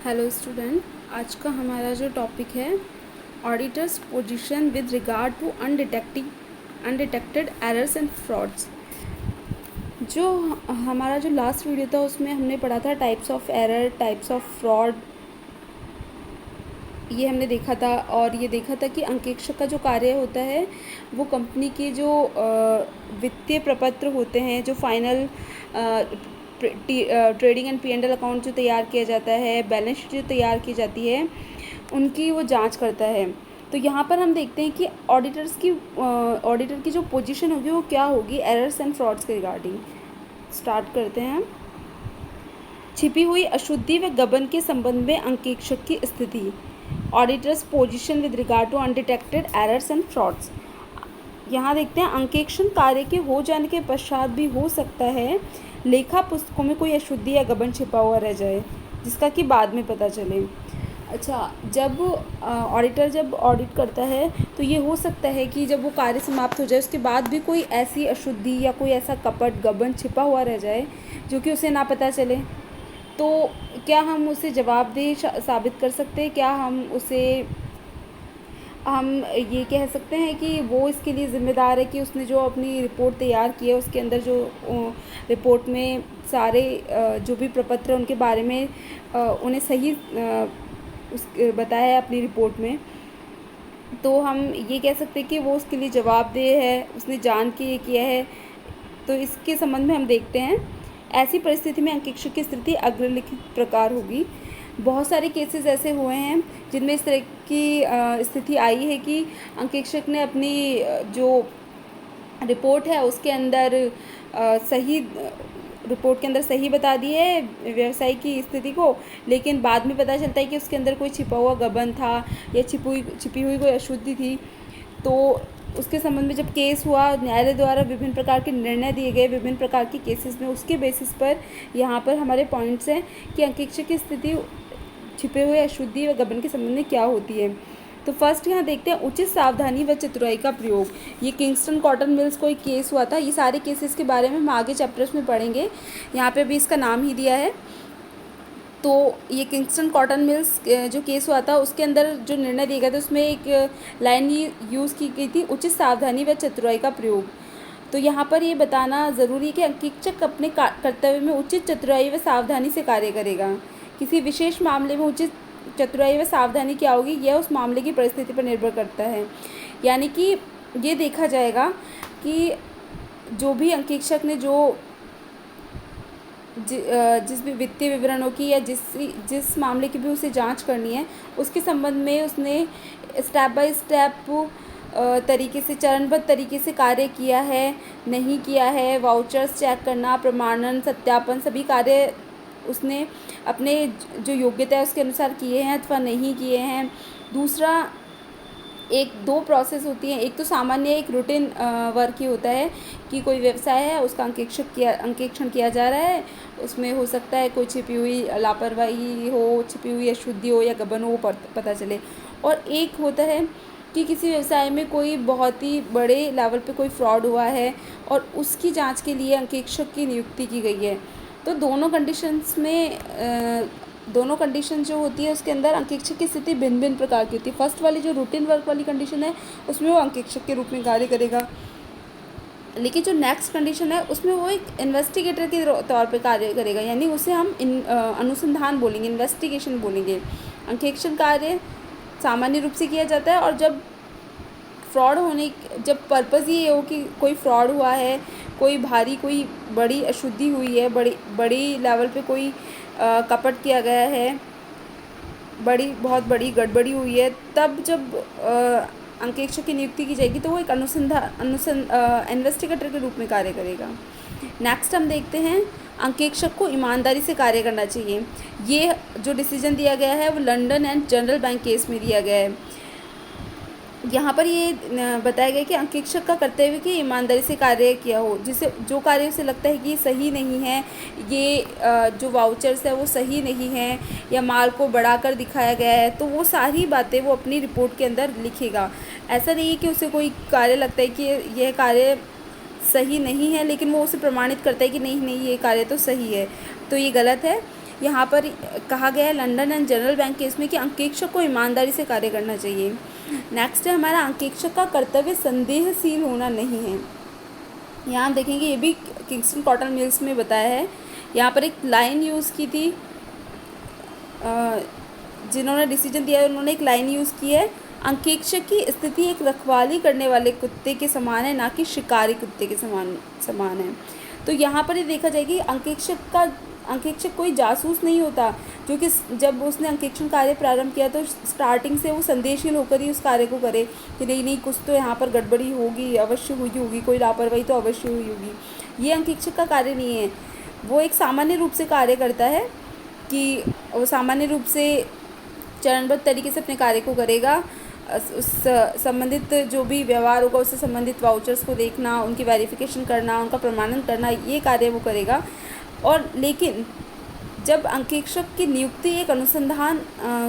Hello student, आज का हमारा जो टॉपिक है auditors position with regard to undetected errors and frauds. जो हमारा जो लास्ट वीडियो था उसमें हमने पढ़ा था types of error, types of fraud, ये हमने देखा था। और ये देखा था कि अंकेक्षक का जो कार्य होता है वो कंपनी के जो वित्तीय प्रपत्र होते हैं, जो final trading and P&L account जो तैयार किया जाता है, बैलेंस शीट जो तैयार की जाती है, उनकी वो जांच करता है। तो यहाँ पर हम देखते हैं कि ऑडिटर की जो पोजीशन होगी वो क्या होगी एरर्स एंड फ्रॉड्स के रिगार्डिंग। स्टार्ट करते हैं। छिपी हुई अशुद्धि व गबन के संबंध में अंकेक्षक की स्थिति। Auditors position with regard to undetected errors and frauds. यहाँ देखते हैं अंकेक्षण कार्य के हो जाने के पश्चात भी हो सकता है लेखा पुस्तकों में कोई अशुद्धि या गबन छिपा हुआ रह जाए, जिसका कि बाद में पता चले। अच्छा, जब ऑडिटर जब ऑडिट करता है तो ये हो सकता है कि जब वो कार्य समाप्त हो जाए उसके बाद भी कोई ऐसी अशुद्धि या कोई ऐसा कपट गबन छिपा हुआ रह जाए जो कि उसे ना पता चले। तो क्या हम उसे जवाबदेह साबित कर सकते हैं? क्या हम ये कह सकते हैं कि वो इसके लिए ज़िम्मेदार है कि उसने जो अपनी रिपोर्ट तैयार की है उसके अंदर जो रिपोर्ट में सारे जो भी प्रपत्र उनके बारे में उन्हें सही बताया है अपनी रिपोर्ट में, तो हम ये कह सकते हैं कि वो उसके लिए जवाबदेह है, उसने जान के ये किया है। तो इसके संबंध में हम देखते हैं ऐसी परिस्थिति में अंकेक्षक की स्थिति अग्रलिखित प्रकार होगी। बहुत सारे केसेस ऐसे हुए हैं जिनमें इस तरह की स्थिति आई है कि अंकेक्षक ने अपनी जो रिपोर्ट है उसके अंदर सही रिपोर्ट के अंदर सही बता दी है व्यवसाय की स्थिति को, लेकिन बाद में पता चलता है कि उसके अंदर कोई छिपा हुआ गबन था या छिपी हुई कोई अशुद्धि थी। तो उसके संबंध में जब केस हुआ, न्यायालय द्वारा विभिन्न प्रकार के निर्णय दिए गए विभिन्न प्रकार के केसेस में, उसके बेसिस पर यहाँ पर हमारे पॉइंट्स हैं कि अंकेक्षक की स्थिति छिपे हुए अशुद्धि व गबन के संबंध में क्या होती है। तो फर्स्ट यहाँ देखते हैं उचित सावधानी व चतुराई का प्रयोग। ये किंगस्टन कॉटन मिल्स कोई केस हुआ था। ये सारे केसेस के बारे में हम आगे चैप्टर्स में पढ़ेंगे, यहाँ पे भी इसका नाम ही दिया है। तो ये किंगस्टन कॉटन मिल्स जो केस हुआ था उसके अंदर जो निर्णय दिए गए थे उसमें एक लाइन यूज़ की गई थी, उचित सावधानी व चतुराई का प्रयोग। तो यहाँ पर ये बताना ज़रूरी है कि अंकेक्षक अपने कर्तव्य में उचित चतुराई व सावधानी से कार्य करेगा। किसी विशेष मामले में उचित चतुराई व सावधानी क्या होगी, यह उस मामले की परिस्थिति पर निर्भर करता है। यानी कि ये देखा जाएगा कि जो भी अंकेक्षक ने जिस भी वित्तीय विवरणों की या जिस मामले की भी उसे जांच करनी है उसके संबंध में उसने स्टेप बाय स्टेप तरीके से, चरणबद्ध तरीके से कार्य किया है, नहीं किया है, वाउचर्स चेक करना, प्रमाणन, सत्यापन, सभी कार्य उसने अपने जो योग्यता है उसके अनुसार किए हैं अथवा नहीं किए हैं। दूसरा, एक दो प्रोसेस होती हैं, एक तो सामान्य एक रूटीन वर्क ही होता है कि कोई व्यवसाय है उसका अंकेक्षण किया जा रहा है, उसमें हो सकता है कोई छिपी हुई लापरवाही हो, छिपी हुई अशुद्धि हो या गबन हो पता चले। और एक होता है कि किसी व्यवसाय में कोई बहुत ही बड़े लेवल पे कोई फ्रॉड हुआ है और उसकी जांच के लिए अंकेक्षक की नियुक्ति की गई है। तो दोनों कंडीशन जो होती है उसके अंदर अंकेक्षक की स्थिति भिन्न भिन्न प्रकार की होती है। फर्स्ट वाली जो रूटीन वर्क वाली कंडीशन है उसमें वो अंकेक्षक के रूप में कार्य करेगा, लेकिन जो नेक्स्ट कंडीशन है उसमें वो एक इन्वेस्टिगेटर के तौर पे कार्य करेगा, यानी उसे हम अनुसंधान बोलेंगे, इन्वेस्टिगेशन बोलेंगे। अंकेक्षण कार्य सामान्य रूप से किया जाता है और जब पर्पज़ ये हो कि कोई फ्रॉड हुआ है, कोई बड़ी अशुद्धि हुई है, बड़ी लेवल पे कोई कपट किया गया है, बहुत बड़ी गड़बड़ी हुई है, तब जब अंकेक्षक की नियुक्ति की जाएगी तो वो एक इन्वेस्टिगेटर के रूप में कार्य करेगा। नेक्स्ट हम देखते हैं अंकेक्षक को ईमानदारी से कार्य करना चाहिए। ये जो डिसीजन दिया गया है वो London and general bank case में दिया गया है। यहाँ पर ये बताया गया कि अंकेक्षक का कर्तव्य कि ईमानदारी से कार्य किया हो, जिसे जो कार्य उसे लगता है कि ये सही नहीं है, ये जो वाउचर्स है वो सही नहीं है या माल को बढ़ाकर दिखाया गया है, तो वो सारी बातें वो अपनी रिपोर्ट के अंदर लिखेगा। ऐसा नहीं है कि उसे कोई कार्य लगता है कि यह कार्य सही नहीं है लेकिन वो उसे प्रमाणित करता है कि नहीं ये कार्य तो सही है, तो ये गलत है। यहाँ पर कहा गया है London and general bank case में कि अंकेक्षक को ईमानदारी से कार्य करना चाहिए। नेक्स्ट है हमारा, अंकेक्षक का कर्तव्य संदेहशील होना नहीं है। यहाँ हम देखेंगे, ये भी किंगस्टन कॉटन मिल्स में बताया है। यहाँ पर एक लाइन यूज़ की थी, जिन्होंने डिसीजन दिया है उन्होंने एक लाइन यूज़ की है, अंकेक्षक की स्थिति एक रखवाली करने वाले कुत्ते के समान है, ना कि शिकारी कुत्ते के समान है। तो यहाँ पर ये देखा जाए कि अंकेक्षक कोई जासूस नहीं होता, जो कि जब उसने अंकेक्षण कार्य प्रारंभ किया तो स्टार्टिंग से वो संदेशहीन होकर ही उस कार्य को करे कि नहीं कुछ तो यहाँ पर गड़बड़ी होगी, अवश्य हुई होगी, कोई लापरवाही तो अवश्य हुई होगी। ये अंकेक्षक का कार्य नहीं है। वो एक सामान्य रूप से कार्य करता है कि वो सामान्य रूप से चरणबद्ध तरीके से अपने कार्य को करेगा। उस संबंधित जो भी व्यवहार होगा उससे संबंधित वाउचर्स को देखना, उनकी वेरिफिकेशन करना, उनका प्रमाणन करना, ये कार्य वो करेगा। और लेकिन जब अंकेक्षक की नियुक्ति एक अनुसंधान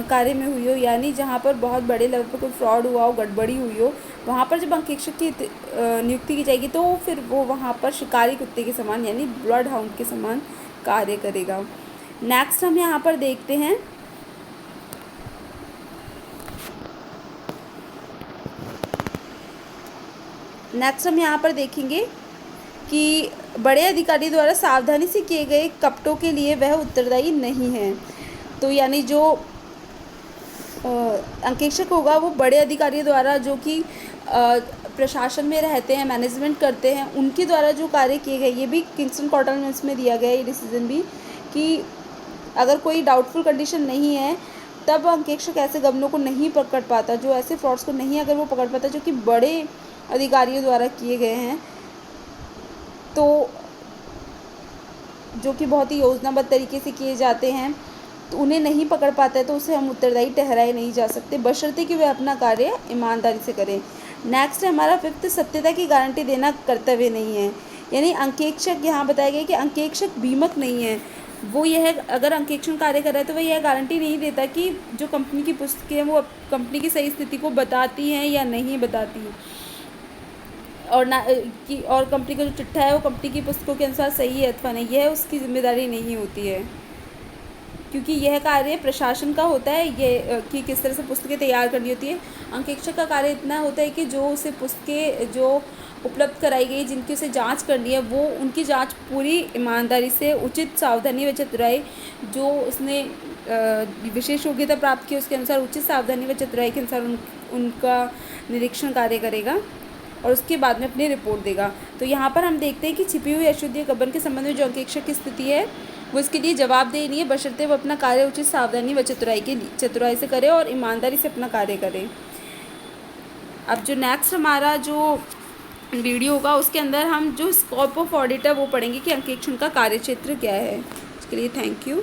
कार्य में हुई हो, यानी जहाँ पर बहुत बड़े लेवल पर कोई फ्रॉड हुआ हो, गड़बड़ी हुई हो, वहाँ पर जब अंकेक्षक की नियुक्ति की जाएगी तो फिर वो वहाँ पर शिकारी कुत्ते के समान यानी ब्लड हाउंड के समान कार्य करेगा। नेक्स्ट हम यहाँ पर देखते हैं, देखेंगे कि बड़े अधिकारी द्वारा सावधानी से किए गए कपटों के लिए वह उत्तरदायी नहीं है। तो यानी जो अंकेक्षक होगा वो बड़े अधिकारियों द्वारा, जो कि प्रशासन में रहते हैं, मैनेजमेंट करते हैं, उनके द्वारा जो कार्य किए गए, ये भी किंगस्टन कॉटन मिल्स में दिया गया है ये डिसीजन भी, कि अगर कोई डाउटफुल कंडीशन नहीं है तब अंकेक्षक ऐसे गबनों को नहीं पकड़ पाता, जो ऐसे फ्रॉड्स को नहीं अगर वो पकड़ पाता जो कि बड़े अधिकारियों द्वारा किए गए हैं, तो जो कि बहुत ही योजनाबद्ध तरीके से किए जाते हैं, तो उन्हें नहीं पकड़ पाता है तो उसे हम उत्तरदायी ठहराए नहीं जा सकते, बशर्ते कि वे अपना कार्य ईमानदारी से करें। नेक्स्ट है हमारा 5th, सत्यता की गारंटी देना कर्तव्य नहीं है। यानी अंकेक्षक, यहाँ बताया गया कि अंकेक्षक बीमक नहीं है। वो यह अगर अंकेक्षण कार्य कर रहा है तो वह यह गारंटी नहीं देता कि जो कंपनी की पुस्तकें हैं वो कंपनी की सही स्थिति को बताती हैं या नहीं बताती, और कंपनी का जो चिट्ठा है वो कंपनी की पुस्तकों के अनुसार सही है अथवा नहीं, यह उसकी जिम्मेदारी नहीं होती है, क्योंकि यह कार्य प्रशासन का होता है, ये कि किस तरह से पुस्तकें तैयार करनी होती है। अंकेक्षक का कार्य इतना होता है कि जो उसे पुस्तकें जो उपलब्ध कराई गई, जिनकी उसे जांच करनी है, वो उनकी जांच पूरी ईमानदारी से, उचित सावधानी व चतुराई, जो उसने विशेष योग्यता प्राप्त की उसके अनुसार उचित सावधानी व चतुराई के अनुसार उनका निरीक्षण कार्य करेगा और उसके बाद में अपनी रिपोर्ट देगा। तो यहाँ पर हम देखते हैं कि छिपी हुई अशुद्धि गबन के संबंध में जो अंकेक्षक की स्थिति है वो इसके लिए जवाबदेह नहीं है, बशर्ते वो अपना कार्य उचित सावधानी व चतुराई से करे और ईमानदारी से अपना कार्य करे। अब जो नेक्स्ट हमारा जो वीडियो होगा उसके अंदर हम जो स्कोप ऑफ ऑडिट है वो पढ़ेंगे कि अंकेक्षण का कार्यक्षेत्र क्या है। इसके लिए थैंक यू।